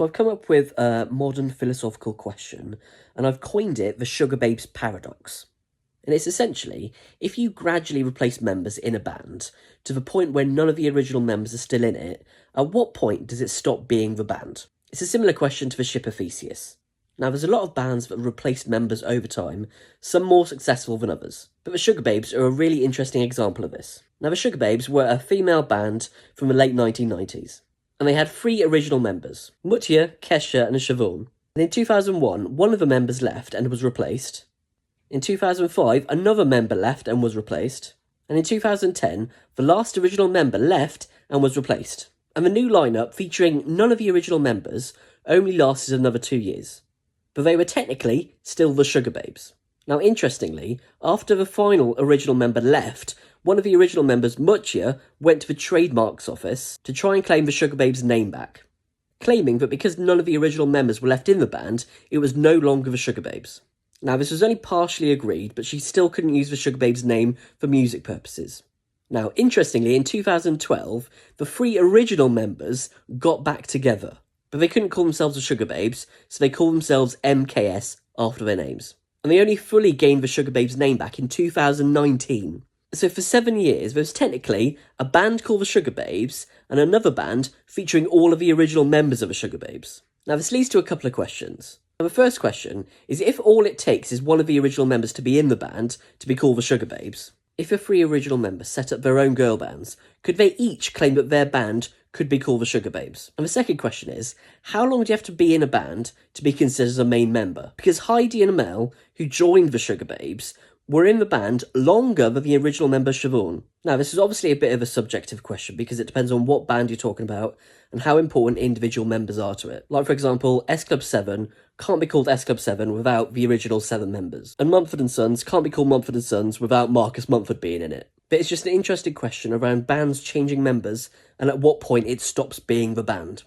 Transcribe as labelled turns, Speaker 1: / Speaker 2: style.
Speaker 1: So I've come up with a modern philosophical question, and I've coined it the Sugarbabes Paradox. And it's essentially, if you gradually replace members in a band to the point where none of the original members are still in it, at what point does it stop being the band? It's a similar question to the ship of Theseus. Now, there's a lot of bands that replaced members over time, some more successful than others. But the Sugarbabes are a really interesting example of this. Now, the Sugarbabes were a female band from the late 1990s. And they had 3 original members, Mutya, Kesha and Siobhan. And in 2001, one of the members left and was replaced. In 2005, another member left and was replaced. And in 2010, the last original member left and was replaced. And the new lineup, featuring none of the original members, only lasted another 2 years. But they were technically still the Sugarbabes. Now, interestingly, after the final original member left, one of the original members, Mutya, went to the trademarks office to try and claim the Sugarbabes name back, claiming that because none of the original members were left in the band, it was no longer the Sugarbabes. Now, this was only partially agreed, but she still couldn't use the Sugarbabes name for music purposes. Now, interestingly, in 2012, the 3 original members got back together, but they couldn't call themselves the Sugarbabes, so they called themselves MKS after their names. And they only fully gained the Sugarbabes name back in 2019. So for 7 years, there was technically a band called the Sugarbabes and another band featuring all of the original members of the Sugarbabes. Now, this leads to a couple of questions. Now, the first question is, if all it takes is one of the original members to be in the band to be called the Sugarbabes, if the 3 original members set up their own girl bands, could they each claim that their band could be called the Sugarbabes? And the second question is, how long do you have to be in a band to be considered a main member? Because Heidi and Amel, who joined the Sugarbabes, were in the band longer than the original member Siobhan. Now, this is obviously a bit of a subjective question because it depends on what band you're talking about and how important individual members are to it. Like, for example, S Club 7 can't be called S Club 7 without the original 7 members. And Mumford & Sons can't be called Mumford & Sons without Marcus Mumford being in it. But it's just an interesting question around bands changing members and at what point it stops being the band.